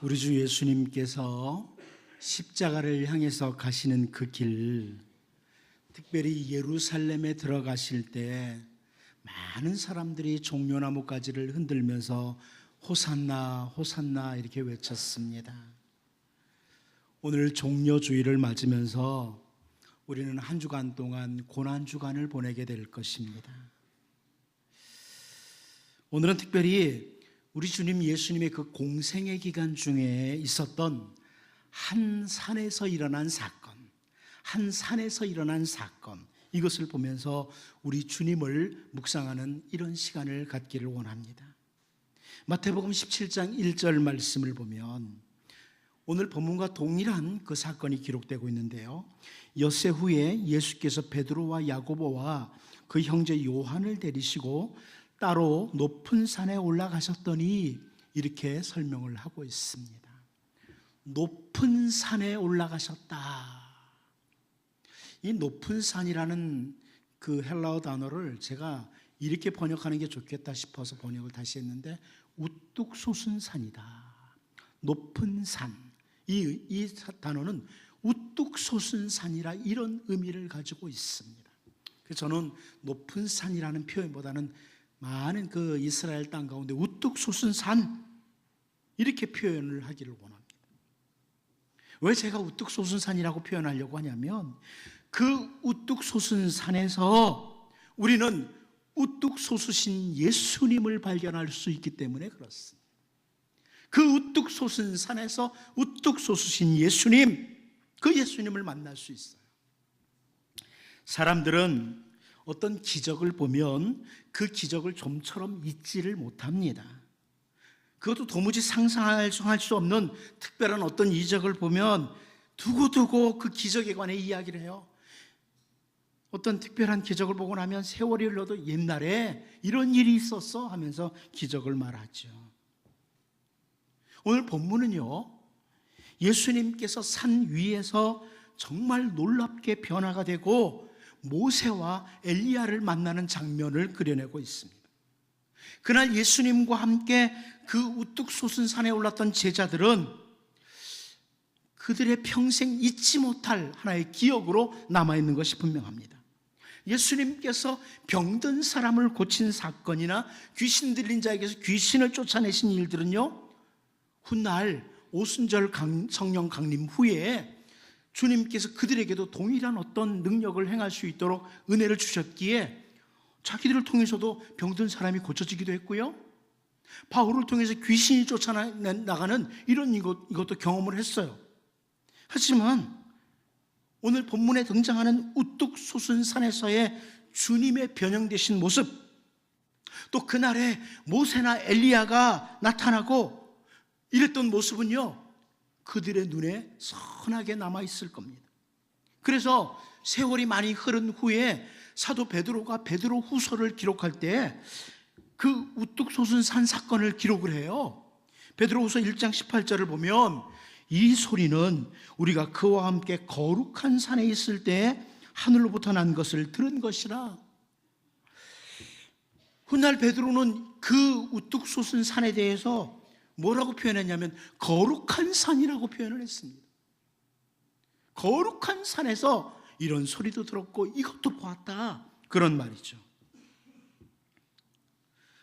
우리 주 예수님께서 십자가를 향해서 가시는 그 길, 특별히 예루살렘에 들어가실 때 많은 사람들이 종려나무 가지를 흔들면서 호산나 호산나 이렇게 외쳤습니다. 오늘 종려주일을 맞으면서 우리는 한 주간 동안 고난주간을 보내게 될 것입니다. 오늘은 특별히 우리 주님 예수님의 그 공생의 기간 중에 있었던 한 산에서 일어난 사건, 이것을 보면서 우리 주님을 묵상하는 이런 시간을 갖기를 원합니다. 마태복음 17장 1절 말씀을 보면 오늘 본문과 동일한 그 사건이 기록되고 있는데요, 엿새 후에 예수께서 베드로와 야고보와 그 형제 요한을 데리시고 따로 높은 산에 올라가셨더니 이렇게 설명을 하고 있습니다. 높은 산에 올라가셨다. 이 높은 산이라는 그 헬라어 단어를 제가 이렇게 번역하는 게 좋겠다 싶어서 번역을 다시 했는데, 우뚝 솟은 산이다. 높은 산. 이 단어는 우뚝 솟은 산이라 이런 의미를 가지고 있습니다. 그래서 저는 높은 산이라는 표현보다는 많은 그 이스라엘 땅 가운데 우뚝 솟은 산, 이렇게 표현을 하기를 원합니다. 왜 제가 우뚝 솟은 산이라고 표현하려고 하냐면, 그 우뚝 솟은 산에서 우리는 우뚝 솟으신 예수님을 발견할 수 있기 때문에 그렇습니다. 그 우뚝 솟은 산에서 우뚝 솟으신 예수님, 그 예수님을 만날 수 있어요. 사람들은 어떤 기적을 보면 그 기적을 좀처럼 잊지를 못합니다. 그것도 도무지 상상할 수 없는 특별한 어떤 이적을 보면 두고두고 그 기적에 관해 이야기를 해요. 어떤 특별한 기적을 보고 나면 세월이 흘러도 옛날에 이런 일이 있었어 하면서 기적을 말하죠. 오늘 본문은요, 예수님께서 산 위에서 정말 놀랍게 변화가 되고 모세와 엘리야를 만나는 장면을 그려내고 있습니다. 그날 예수님과 함께 그 우뚝 솟은 산에 올랐던 제자들은 그들의 평생 잊지 못할 하나의 기억으로 남아있는 것이 분명합니다. 예수님께서 병든 사람을 고친 사건이나 귀신 들린 자에게서 귀신을 쫓아내신 일들은요, 훗날 오순절 성령 강림 후에 주님께서 그들에게도 동일한 어떤 능력을 행할 수 있도록 은혜를 주셨기에 자기들을 통해서도 병든 사람이 고쳐지기도 했고요, 바울을 통해서 귀신이 쫓아나가는 이것도 경험을 했어요. 하지만 오늘 본문에 등장하는 우뚝 솟은 산에서의 주님의 변형되신 모습, 또 그날에 모세나 엘리야가 나타나고 이랬던 모습은요, 그들의 눈에 선하게 남아있을 겁니다. 그래서 세월이 많이 흐른 후에 사도 베드로가 베드로 후서를 기록할 때 그 우뚝 솟은 산 사건을 기록을 해요. 베드로후서 1장 18절을 보면 이 소리는 우리가 그와 함께 거룩한 산에 있을 때 하늘로부터 난 것을 들은 것이라. 훗날 베드로는 그 우뚝 솟은 산에 대해서 뭐라고 표현했냐면 거룩한 산이라고 표현을 했습니다. 거룩한 산에서 이런 소리도 들었고 이것도 보았다, 그런 말이죠.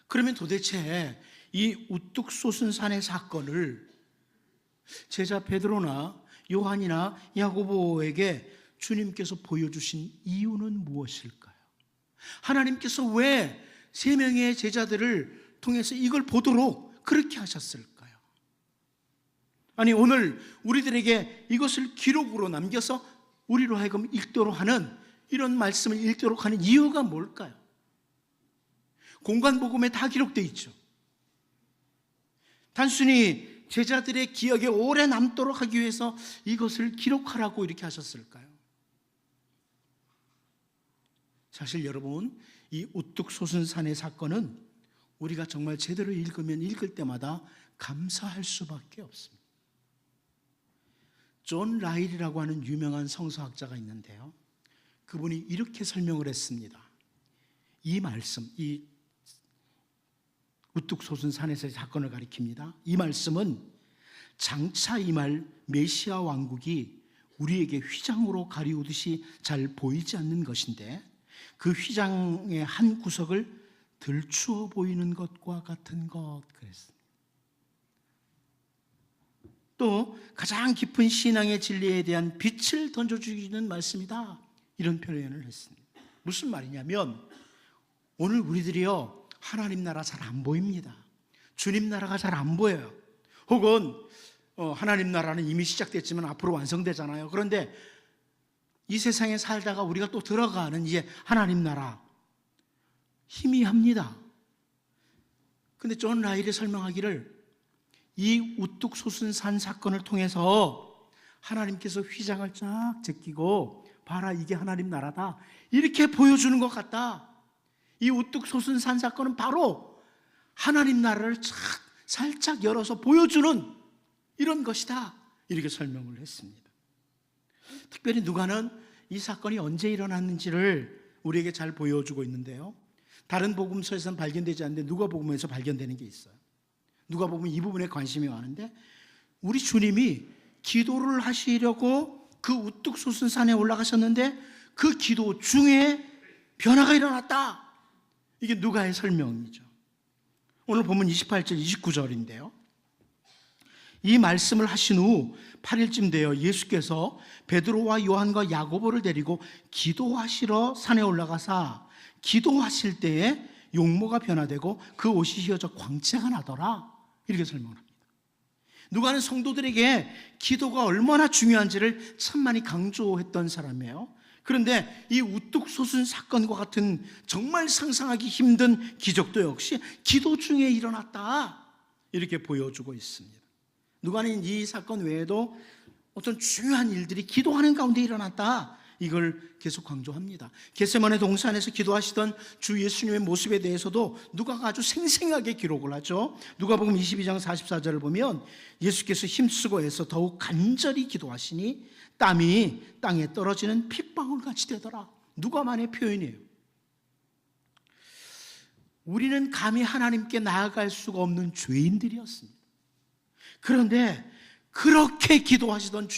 그러면 도대체 이 우뚝 솟은 산의 사건을 제자 베드로나 요한이나 야고보에게 주님께서 보여주신 이유는 무엇일까요? 하나님께서 왜 3명의 제자들을 통해서 이걸 보도록 그렇게 하셨을까요? 아니, 오늘 우리들에게 이것을 기록으로 남겨서 우리로 하여금 읽도록 하는, 이런 말씀을 읽도록 하는 이유가 뭘까요? 공관복음에 다 기록되어 있죠. 단순히 제자들의 기억에 오래 남도록 하기 위해서 이것을 기록하라고 이렇게 하셨을까요? 사실 여러분, 이 우뚝 솟은 산의 사건은 우리가 정말 제대로 읽으면 읽을 때마다 감사할 수밖에 없습니다. 존 라일이라고 하는 유명한 성서학자가 있는데요, 그분이 이렇게 설명을 했습니다. 이 말씀, 이 우뚝 솟은 산에서의 사건을 가리킵니다. 이 말씀은 장차 임할 메시아 왕국이 우리에게 휘장으로 가리우듯이 잘 보이지 않는 것인데 그 휘장의 한 구석을 들추어 보이는 것과 같은 것 그랬습니다. 또 가장 깊은 신앙의 진리에 대한 빛을 던져주기는 말씀이다, 이런 표현을 했습니다. 무슨 말이냐면 오늘 우리들이요 하나님 나라 잘 안 보입니다. 주님 나라가 잘 안 보여요. 혹은 하나님 나라는 이미 시작됐지만 앞으로 완성되잖아요. 그런데 이 세상에 살다가 우리가 또 들어가는 이제 하나님 나라 희미합니다. 근데 존 라일이 설명하기를 이 우뚝 솟은 사건을 통해서 하나님께서 휘장을 쫙 제끼고 봐라 이게 하나님 나라다 이렇게 보여주는 것 같다. 이 우뚝 솟은 사건은 바로 하나님 나라를 살짝 열어서 보여주는 이런 것이다, 이렇게 설명을 했습니다. 특별히 누가는 이 사건이 언제 일어났는지를 우리에게 잘 보여주고 있는데요, 다른 복음서에서는 발견되지 않는데 누가복음에서 발견되는 게 있어요. 누가복음은 이 부분에 관심이 많은데 우리 주님이 기도를 하시려고 그 우뚝 솟은 산에 올라가셨는데 그 기도 중에 변화가 일어났다, 이게 누가의 설명이죠. 오늘 보면 28절 29절인데요 이 말씀을 하신 후 8일쯤 되어 예수께서 베드로와 요한과 야고보를 데리고 기도하시러 산에 올라가사 기도하실 때에 용모가 변화되고 그 옷이 휘어져 광채가 나더라, 이렇게 설명을 합니다. 누가는 성도들에게 기도가 얼마나 중요한지를 참 많이 강조했던 사람이에요. 그런데 이 우뚝 솟은 사건과 같은 정말 상상하기 힘든 기적도 역시 기도 중에 일어났다, 이렇게 보여주고 있습니다. 누가는 이 사건 외에도 어떤 중요한 일들이 기도하는 가운데 일어났다, 이걸 계속 강조합니다. 겟세마네 동산에서 기도하시던 주 예수님의 모습에 대해서도 누가가 아주 생생하게 기록을 하죠. 누가복음 22장 44절을 보면 예수께서 힘쓰고 애써 더욱 간절히 기도하시니 땀이 땅에 떨어지는 핏방울같이 되더라. 누가만의 표현이에요. 우리는 감히 하나님께 나아갈 수가 없는 죄인들이었습니다. 그런데 그렇게 기도하시던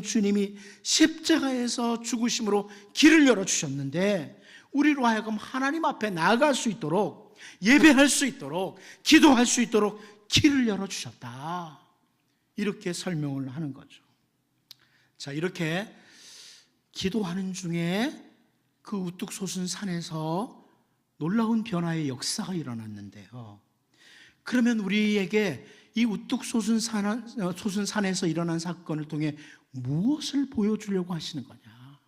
주님이 십자가에서 죽으심으로 길을 열어주셨는데 우리로 하여금 하나님 앞에 나아갈 수 있도록, 예배할 수 있도록, 기도할 수 있도록 길을 열어주셨다, 이렇게 설명을 하는 거죠. 자, 이렇게 기도하는 중에 그 우뚝 솟은 산에서 놀라운 변화의 역사가 일어났는데요, 그러면 우리에게 이 우뚝 솟은 산에서 일어난 사건을 통해 무엇을 보여주려고 하시는 거냐,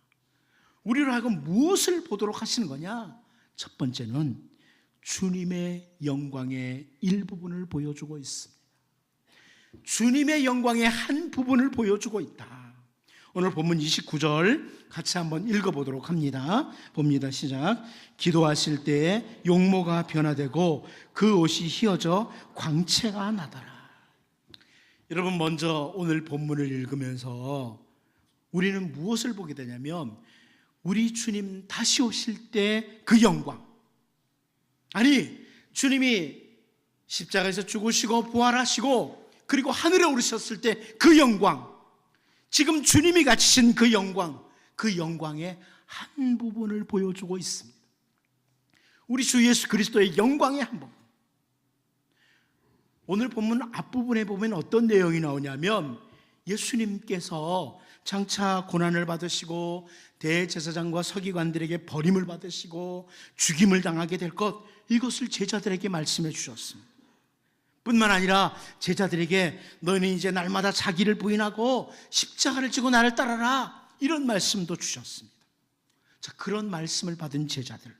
우리로 하여금 무엇을 보도록 하시는 거냐? 첫 번째는 주님의 영광의 일부분을 보여주고 있습니다. 주님의 영광의 한 부분을 보여주고 있다. 오늘 본문 29절 같이 한번 읽어보도록 합니다. 봅니다. 시작. 기도하실 때에 용모가 변화되고 그 옷이 휘어져 광채가 나더라. 여러분, 먼저 오늘 본문을 읽으면서 우리는 무엇을 보게 되냐면 우리 주님 다시 오실 때 그 영광, 아니 주님이 십자가에서 죽으시고 부활하시고 그리고 하늘에 오르셨을 때 그 영광, 지금 주님이 가지신 그 영광, 그 영광의 한 부분을 보여주고 있습니다. 우리 주 예수 그리스도의 영광의 한 부분. 오늘 본문 앞부분에 보면 어떤 내용이 나오냐면 예수님께서 장차 고난을 받으시고 대제사장과 서기관들에게 버림을 받으시고 죽임을 당하게 될 것, 이것을 제자들에게 말씀해 주셨습니다. 뿐만 아니라 제자들에게 너희는 이제 날마다 자기를 부인하고 십자가를 지고 나를 따라라, 이런 말씀도 주셨습니다. 자, 그런 말씀을 받은 제자들,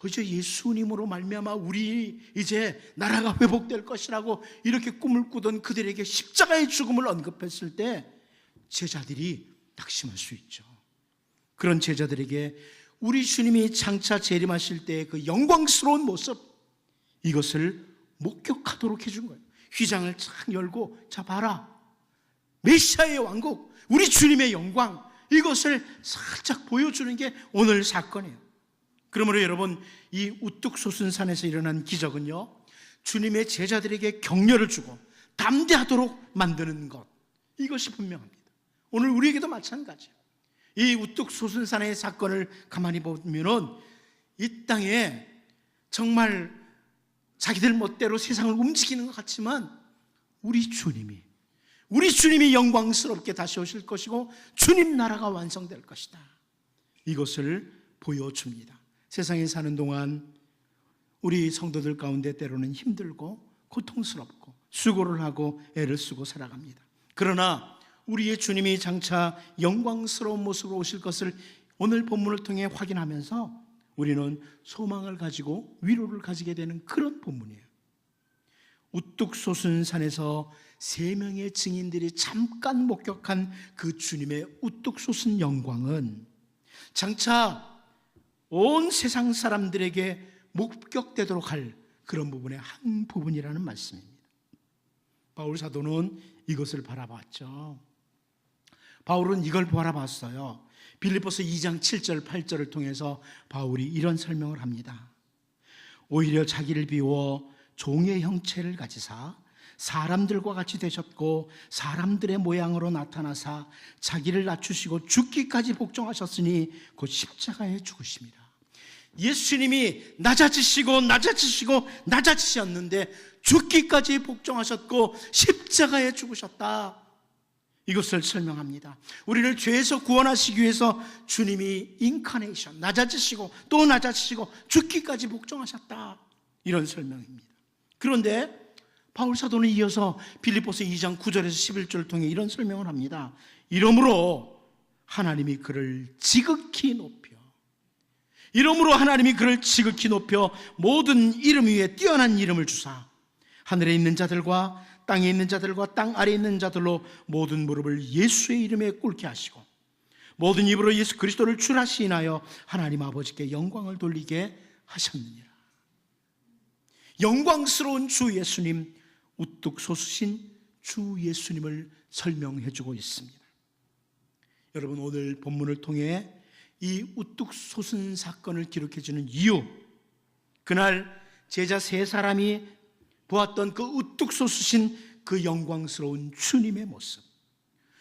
이제 예수님으로 말미암아 우리 이제 나라가 회복될 것이라고 이렇게 꿈을 꾸던 그들에게 십자가의 죽음을 언급했을 때 제자들이 낙심할 수 있죠. 그런 제자들에게 우리 주님이 장차 재림하실 때 그 영광스러운 모습, 이것을 목격하도록 해준 거예요. 휘장을 착 열고, 자 봐라, 메시아의 왕국, 우리 주님의 영광, 이것을 살짝 보여주는 게 오늘 사건이에요. 그러므로 여러분, 이 우뚝 솟은 산에서 일어난 기적은요, 주님의 제자들에게 격려를 주고 담대하도록 만드는 것, 이것이 분명합니다. 오늘 우리에게도 마찬가지예요. 이 우뚝 솟은 산의 사건을 가만히 보면은 이 땅에 정말 자기들 멋대로 세상을 움직이는 것 같지만 우리 주님이 영광스럽게 다시 오실 것이고 주님 나라가 완성될 것이다, 이것을 보여줍니다. 세상에 사는 동안 우리 성도들 가운데 때로는 힘들고 고통스럽고 수고를 하고 애를 쓰고 살아갑니다. 그러나 우리의 주님이 장차 영광스러운 모습으로 오실 것을 오늘 본문을 통해 확인하면서 우리는 소망을 가지고 위로를 가지게 되는 그런 본문이에요. 우뚝 솟은 산에서 3명의 증인들이 잠깐 목격한 그 주님의 우뚝 솟은 영광은 장차 온 세상 사람들에게 목격되도록 할 그런 부분의 한 부분이라는 말씀입니다. 바울 사도는 이것을 바라봤죠. 바울은 이걸 바라봤어요. 빌립보서 2장 7절 8절을 통해서 바울이 이런 설명을 합니다. 오히려 자기를 비워 종의 형체를 가지사 사람들과 같이 되셨고 사람들의 모양으로 나타나사 자기를 낮추시고 죽기까지 복종하셨으니 곧 십자가에 죽으심이라. 예수님이 낮아지셨는데 죽기까지 복종하셨고 십자가에 죽으셨다, 이것을 설명합니다. 우리를 죄에서 구원하시기 위해서 주님이 인카네이션, 낮아지시고 또 낮아지시고 죽기까지 복종하셨다, 이런 설명입니다. 그런데 바울 사도는 이어서 빌립보서 2장 9절에서 11절을 통해 이런 설명을 합니다. 이러므로 하나님이 그를 지극히 높여 모든 이름 위에 뛰어난 이름을 주사 하늘에 있는 자들과 땅에 있는 자들과 땅 아래에 있는 자들로 모든 무릎을 예수의 이름에 꿇게 하시고 모든 입으로 예수 그리스도를 주라 시인하여 하나님 아버지께 영광을 돌리게 하셨느니라. 영광스러운 주 예수님, 우뚝 솟으신 주 예수님을 설명해 주고 있습니다. 여러분, 오늘 본문을 통해 이 우뚝 솟은 사건을 기록해 주는 이유, 그날 제자 3사람이 보았던 그 우뚝 솟으신 그 영광스러운 주님의 모습,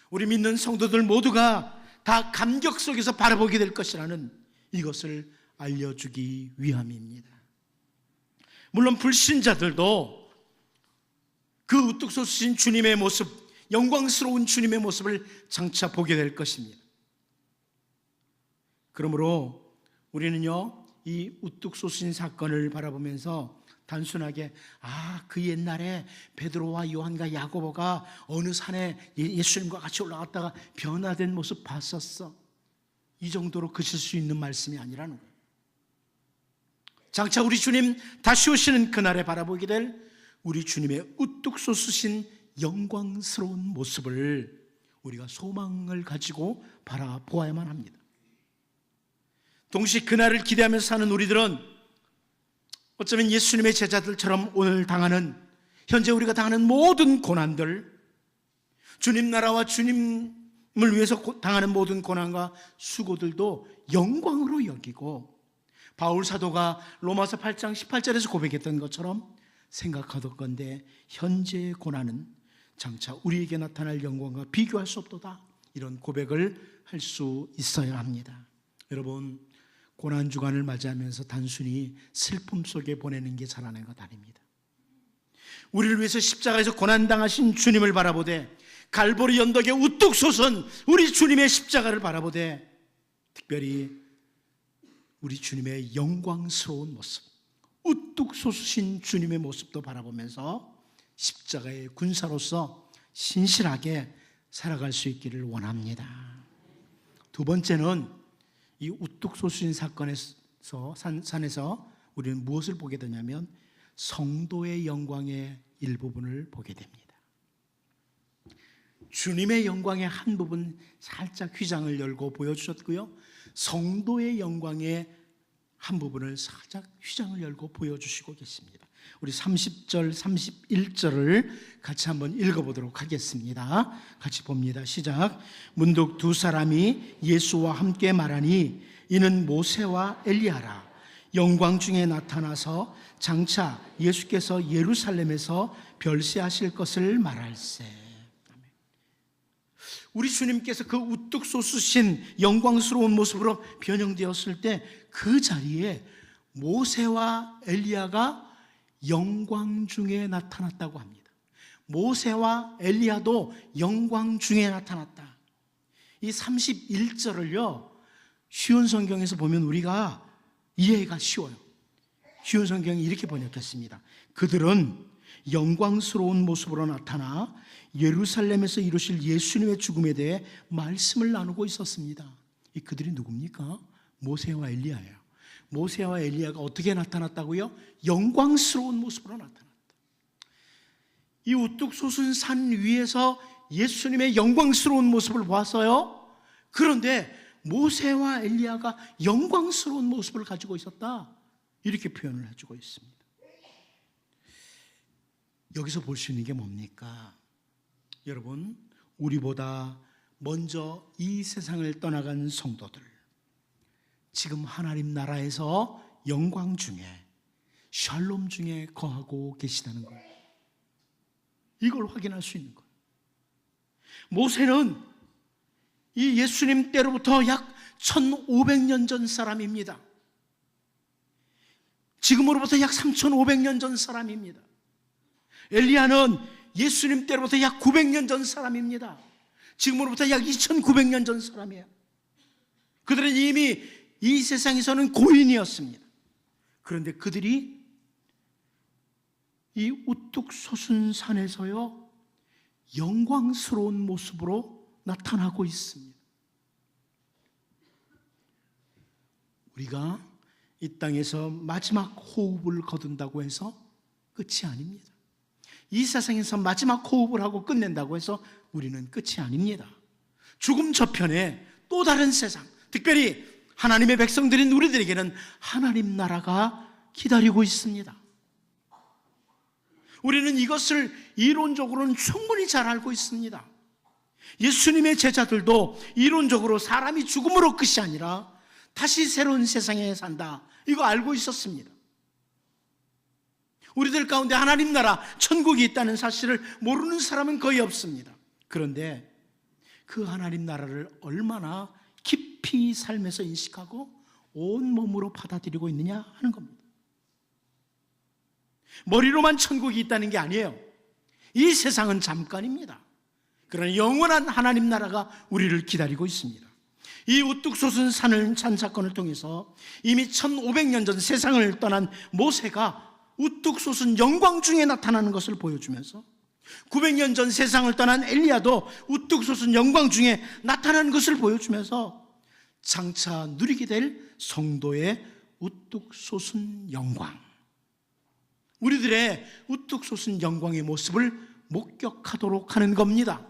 우리 믿는 성도들 모두가 다 감격 속에서 바라보게 될 것이라는 이것을 알려주기 위함입니다. 물론 불신자들도 그 우뚝 솟으신 주님의 모습, 영광스러운 주님의 모습을 장차 보게 될 것입니다. 그러므로 우리는요, 이 우뚝 솟으신 사건을 바라보면서 단순하게 그 옛날에 베드로와 요한과 야고보가 어느 산에 예수님과 같이 올라갔다가 변화된 모습 봤었어, 이 정도로 그칠 수 있는 말씀이 아니라는 거예요. 장차 우리 주님 다시 오시는 그날에 바라보게 될 우리 주님의 우뚝 솟으신 영광스러운 모습을 우리가 소망을 가지고 바라보아야만 합니다. 동시에 그날을 기대하면서 사는 우리들은 어쩌면 예수님의 제자들처럼 오늘 현재 우리가 당하는 모든 고난들, 주님 나라와 주님을 위해서 당하는 모든 고난과 수고들도 영광으로 여기고 바울 사도가 로마서 8장 18절에서 고백했던 것처럼 생각하던 건데 현재의 고난은 장차 우리에게 나타날 영광과 비교할 수 없도다, 이런 고백을 할 수 있어야 합니다. 여러분, 고난주간을 맞이하면서 단순히 슬픔 속에 보내는 게 잘하는 것 아닙니다. 우리를 위해서 십자가에서 고난당하신 주님을 바라보되, 갈보리 언덕에 우뚝 솟은 우리 주님의 십자가를 바라보되, 특별히 우리 주님의 영광스러운 모습, 우뚝 솟으신 주님의 모습도 바라보면서 십자가의 군사로서 신실하게 살아갈 수 있기를 원합니다. 두 번째는 이 우뚝 솟으신 산에서 우리는 무엇을 보게 되냐면 성도의 영광의 일부분을 보게 됩니다. 주님의 영광의 한 부분 살짝 휘장을 열고 보여주셨고요, 성도의 영광의 한 부분을 살짝 휘장을 열고 보여주시고 계십니다. 우리 30절 31절을 같이 한번 읽어보도록 하겠습니다. 같이 봅니다. 시작. 문득 2사람이 예수와 함께 말하니 이는 모세와 엘리야라. 영광 중에 나타나서 장차 예수께서 예루살렘에서 별세하실 것을 말할세. 우리 주님께서 그 우뚝 솟으신 영광스러운 모습으로 변형되었을 때 그 자리에 모세와 엘리야가 영광 중에 나타났다고 합니다. 모세와 엘리야도 영광 중에 나타났다. 이 31절을요, 쉬운 성경에서 보면 우리가 이해가 쉬워요. 쉬운 성경이 이렇게 번역했습니다. 그들은 영광스러운 모습으로 나타나 예루살렘에서 이루실 예수님의 죽음에 대해 말씀을 나누고 있었습니다. 이 그들이 누굽니까? 모세와 엘리야예요. 모세와 엘리야가 어떻게 나타났다고요? 영광스러운 모습으로 나타났다. 이 우뚝 솟은 산 위에서 예수님의 영광스러운 모습을 보았어요. 그런데 모세와 엘리야가 영광스러운 모습을 가지고 있었다, 이렇게 표현을 해주고 있습니다. 여기서 볼 수 있는 게 뭡니까? 여러분, 우리보다 먼저 이 세상을 떠나간 성도들, 지금 하나님 나라에서 영광 중에, 샬롬 중에 거하고 계시다는 거예요. 이걸 확인할 수 있는 거예요. 모세는 이 예수님 때로부터 약 1500년 전 사람입니다. 지금으로부터 약 3500년 전 사람입니다. 엘리야는 예수님 때로부터 약 900년 전 사람입니다. 지금으로부터 약 2900년 전 사람이에요. 그들은 이미 이 세상에서는 고인이었습니다. 그런데 그들이 이 우뚝 솟은 산에서요, 영광스러운 모습으로 나타나고 있습니다. 우리가 이 땅에서 마지막 호흡을 거둔다고 해서 끝이 아닙니다. 이 세상에서 마지막 호흡을 하고 끝낸다고 해서 우리는 끝이 아닙니다. 죽음 저편에 또 다른 세상, 특별히 하나님의 백성들인 우리들에게는 하나님 나라가 기다리고 있습니다. 우리는 이것을 이론적으로는 충분히 잘 알고 있습니다. 예수님의 제자들도 이론적으로 사람이 죽음으로 끝이 아니라 다시 새로운 세상에 산다, 이거 알고 있었습니다. 우리들 가운데 하나님 나라, 천국이 있다는 사실을 모르는 사람은 거의 없습니다. 그런데 그 하나님 나라를 얼마나 깊이 삶에서 인식하고 온몸으로 받아들이고 있느냐 하는 겁니다. 머리로만 천국이 있다는 게 아니에요. 이 세상은 잠깐입니다. 그러나 영원한 하나님 나라가 우리를 기다리고 있습니다. 이 우뚝 솟은 산을 찬 사건을 통해서 이미 1500년 전 세상을 떠난 모세가 우뚝 솟은 영광 중에 나타나는 것을 보여주면서 900년 전 세상을 떠난 엘리야도 우뚝 솟은 영광 중에 나타나는 것을 보여주면서 장차 누리게 될 성도의 우뚝 솟은 영광, 우리들의 우뚝 솟은 영광의 모습을 목격하도록 하는 겁니다.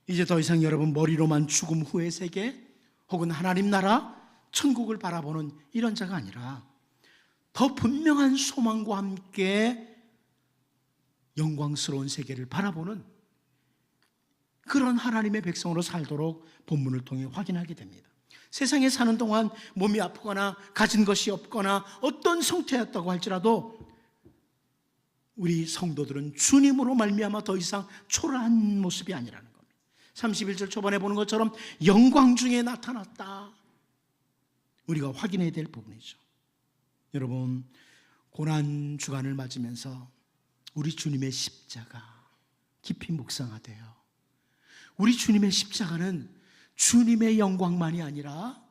이제 더 이상 여러분 머리로만 죽음 후의 세계 혹은 하나님 나라, 천국을 바라보는 이런 자가 아니라 더 분명한 소망과 함께 영광스러운 세계를 바라보는 그런 하나님의 백성으로 살도록 본문을 통해 확인하게 됩니다. 세상에 사는 동안 몸이 아프거나 가진 것이 없거나 어떤 상태였다고 할지라도 우리 성도들은 주님으로 말미암아 더 이상 초라한 모습이 아니라는 겁니다. 31절 초반에 보는 것처럼 영광 중에 나타났다, 우리가 확인해야 될 부분이죠. 여러분, 고난 주간을 맞으면서 우리 주님의 십자가 깊이 묵상하되요. 우리 주님의 십자가는 주님의 영광만이 아니라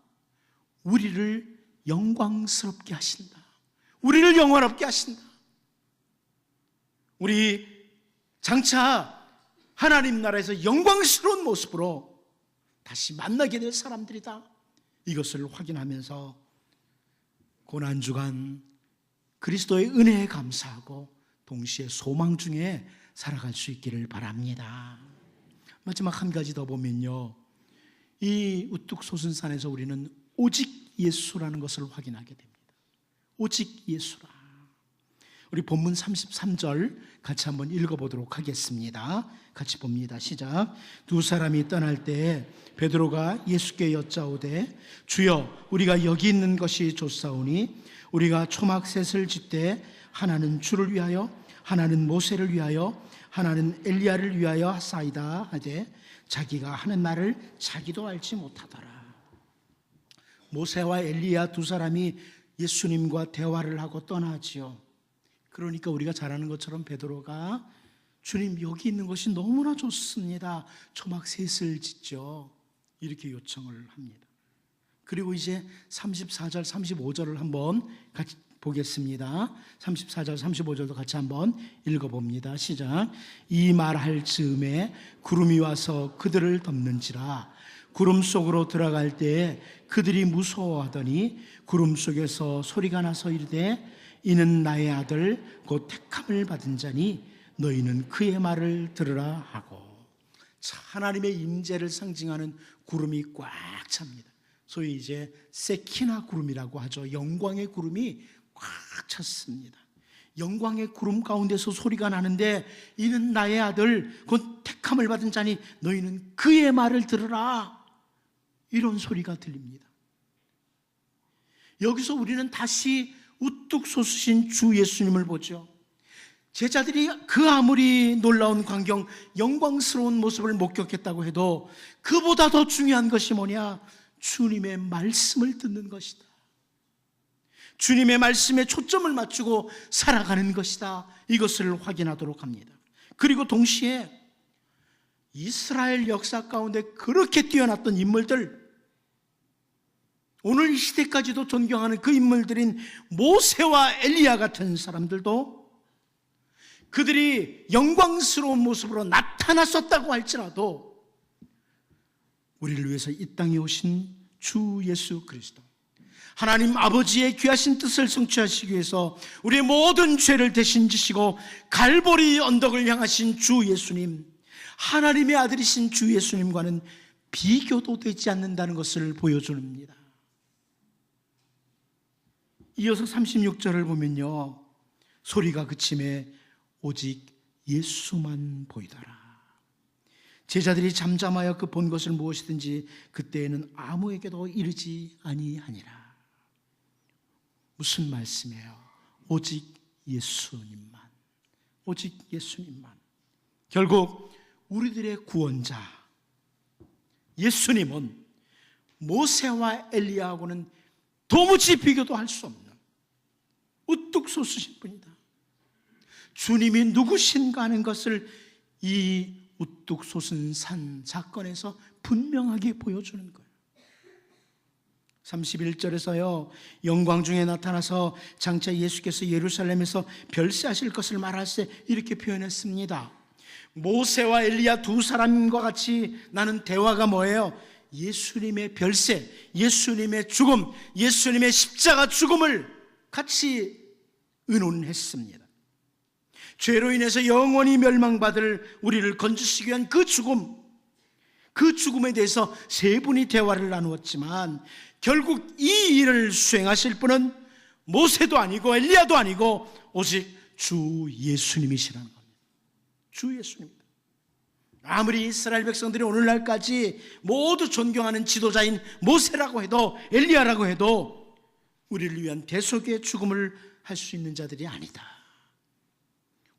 우리를 영광스럽게 하신다, 우리를 영원롭게 하신다. 우리 장차 하나님 나라에서 영광스러운 모습으로 다시 만나게 될 사람들이다, 이것을 확인하면서 고난주간 그리스도의 은혜에 감사하고 동시에 소망 중에 살아갈 수 있기를 바랍니다. 마지막 한 가지 더 보면요, 이 우뚝 솟은 산에서 우리는 오직 예수라는 것을 확인하게 됩니다. 오직 예수라. 우리 본문 33절 같이 한번 읽어보도록 하겠습니다. 같이 봅니다. 시작. 두 사람이 떠날 때 베드로가 예수께 여짜오되 주여 우리가 여기 있는 것이 좋사오니 우리가 초막 셋을 짓되 하나는 주를 위하여 하나는 모세를 위하여 하나는 엘리야를 위하여 하사이다 하되 자기가 하는 말을 자기도 알지 못하더라. 모세와 엘리야 두 사람이 예수님과 대화를 하고 떠나지요. 그러니까 우리가 잘 아는 것처럼 베드로가 주님 여기 있는 것이 너무나 좋습니다. 초막 셋을 짓죠. 이렇게 요청을 합니다. 그리고 이제 34절 35절을 한번 같이 보겠습니다. 34절 35절도 같이 한번 읽어봅니다. 시작. 이 말할 즈음에 구름이 와서 그들을 덮는지라. 구름 속으로 들어갈 때 그들이 무서워하더니 구름 속에서 소리가 나서 이르되 이는 나의 아들 곧 택함을 받은 자니 너희는 그의 말을 들으라 하고. 하나님의 임재를 상징하는 구름이 꽉 찹니다. 소위 이제 세키나 구름이라고 하죠. 영광의 구름이 꽉 찼습니다. 영광의 구름 가운데서 소리가 나는데 이는 나의 아들 곧 택함을 받은 자니 너희는 그의 말을 들으라. 이런 소리가 들립니다. 여기서 우리는 다시 우뚝 솟으신 주 예수님을 보죠. 제자들이 그 아무리 놀라운 광경, 영광스러운 모습을 목격했다고 해도 그보다 더 중요한 것이 뭐냐? 주님의 말씀을 듣는 것이다. 주님의 말씀에 초점을 맞추고 살아가는 것이다. 이것을 확인하도록 합니다. 그리고 동시에 이스라엘 역사 가운데 그렇게 뛰어났던 인물들, 오늘 이 시대까지도 존경하는 그 인물들인 모세와 엘리야 같은 사람들도 그들이 영광스러운 모습으로 나타났었다고 할지라도 우리를 위해서 이 땅에 오신 주 예수 그리스도, 하나님 아버지의 귀하신 뜻을 성취하시기 위해서 우리의 모든 죄를 대신 지시고 갈보리 언덕을 향하신 주 예수님, 하나님의 아들이신 주 예수님과는 비교도 되지 않는다는 것을 보여줍니다. 이어서 36절을 보면요, 소리가 그침에 오직 예수만 보이더라. 제자들이 잠잠하여 그 본 것을 무엇이든지 그때에는 아무에게도 이르지 아니하니라. 무슨 말씀이에요? 오직 예수님만, 오직 예수님만. 결국 우리들의 구원자 예수님은 모세와 엘리야하고는 도무지 비교도 할 수 없는 우뚝 솟으신 분이다. 주님이 누구신가 하는 것을 이 우뚝 솟은 산 사건에서 분명하게 보여주는 거예요. 31절에서요, 영광 중에 나타나서 장차 예수께서 예루살렘에서 별세하실 것을 말할 때 이렇게 표현했습니다. 모세와 엘리야 두 사람과 같이 나는 대화가 뭐예요? 예수님의 별세, 예수님의 죽음, 예수님의 십자가 죽음을 같이 의논했습니다. 죄로 인해서 영원히 멸망받을 우리를 건지시기 위한 그 죽음, 그 죽음에 대해서 세 분이 대화를 나누었지만 결국 이 일을 수행하실 분은 모세도 아니고 엘리야도 아니고 오직 주 예수님이시라는 겁니다. 주 예수님입니다. 아무리 이스라엘 백성들이 오늘날까지 모두 존경하는 지도자인 모세라고 해도 엘리야라고 해도 우리를 위한 대속의 죽음을 할 수 있는 자들이 아니다.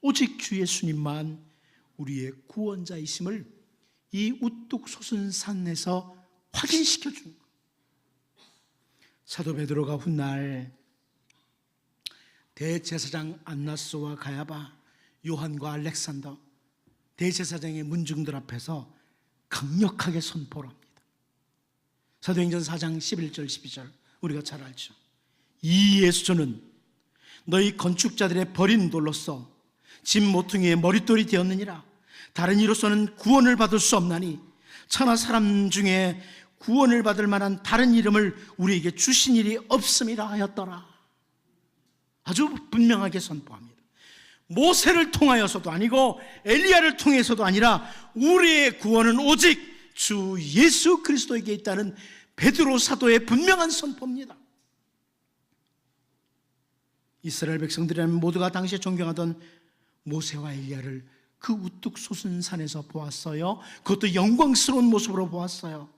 오직 주 예수님만 우리의 구원자이심을 이 우뚝 솟은 산에서 확인시켜 주는 거예요. 사도 베드로가 훗날 대제사장 안나스와 가야바, 요한과 알렉산더 대제사장의 문중들 앞에서 강력하게 선포를 합니다. 사도행전 4장 11절 12절 우리가 잘 알죠. 이 예수는 너희 건축자들의 버린 돌로서 집 모퉁이의 머릿돌이 되었느니라. 다른 이로서는 구원을 받을 수 없나니 천하 사람 중에 구원을 받을 만한 다른 이름을 우리에게 주신 일이 없음이라 하였더라. 아주 분명하게 선포합니다. 모세를 통하여서도 아니고 엘리야를 통해서도 아니라 우리의 구원은 오직 주 예수 그리스도에게 있다는 베드로 사도의 분명한 선포입니다. 이스라엘 백성들이라면 모두가 당시에 존경하던 모세와 엘리야를 그 우뚝 솟은 산에서 보았어요. 그것도 영광스러운 모습으로 보았어요.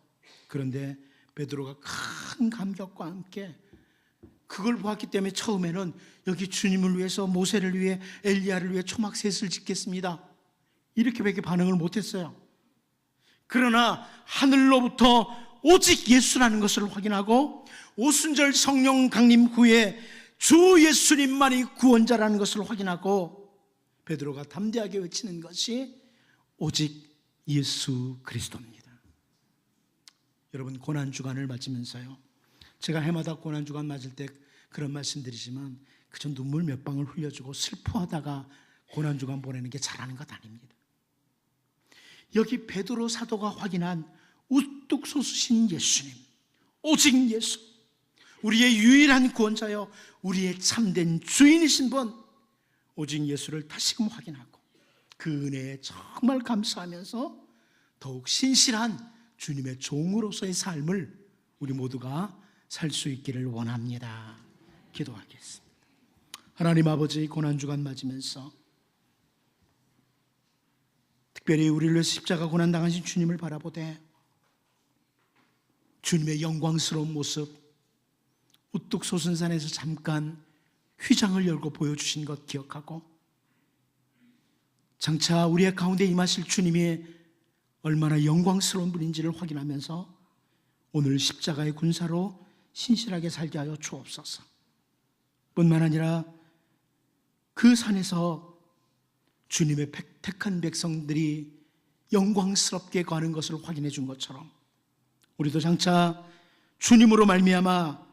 그런데 베드로가 큰 감격과 함께 그걸 보았기 때문에 처음에는 여기 주님을 위해서, 모세를 위해, 엘리야를 위해 초막셋을 짓겠습니다, 이렇게밖에 반응을 못했어요. 그러나 하늘로부터 오직 예수라는 것을 확인하고 오순절 성령 강림 후에 주 예수님만이 구원자라는 것을 확인하고 베드로가 담대하게 외치는 것이 오직 예수 그리스도입니다. 여러분, 고난주간을 맞으면서요, 제가 해마다 고난주간 맞을 때 그런 말씀드리지만 그저 눈물 몇 방울 흘려주고 슬퍼하다가 고난주간 보내는 게 잘하는 것 아닙니다. 여기 베드로 사도가 확인한 우뚝 솟으신 예수님, 오직 예수, 우리의 유일한 구원자여 우리의 참된 주인이신 분, 오직 예수를 다시금 확인하고 그 은혜에 정말 감사하면서 더욱 신실한 주님의 종으로서의 삶을 우리 모두가 살 수 있기를 원합니다. 기도하겠습니다. 하나님 아버지, 고난주간 맞으면서 특별히 우리를 위해 십자가 고난당하신 주님을 바라보되 주님의 영광스러운 모습, 우뚝 솟은 산에서 잠깐 휘장을 열고 보여주신 것 기억하고 장차 우리의 가운데 임하실 주님이 얼마나 영광스러운 분인지를 확인하면서 오늘 십자가의 군사로 신실하게 살게 하여 주옵소서. 뿐만 아니라 그 산에서 주님의 택한 백성들이 영광스럽게 가는 것을 확인해 준 것처럼 우리도 장차 주님으로 말미암아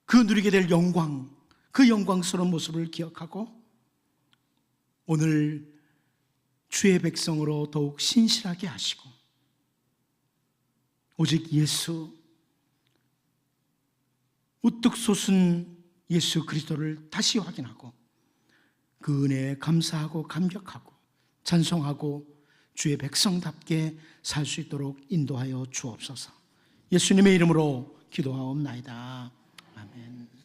그 누리게 될 영광, 그 영광스러운 모습을 기억하고 오늘 주의 백성으로 더욱 신실하게 하시고 오직 예수, 우뚝 솟은 예수 그리스도를 다시 확인하고 그 은혜에 감사하고 감격하고 찬송하고 주의 백성답게 살 수 있도록 인도하여 주옵소서. 예수님의 이름으로 기도하옵나이다. 아멘.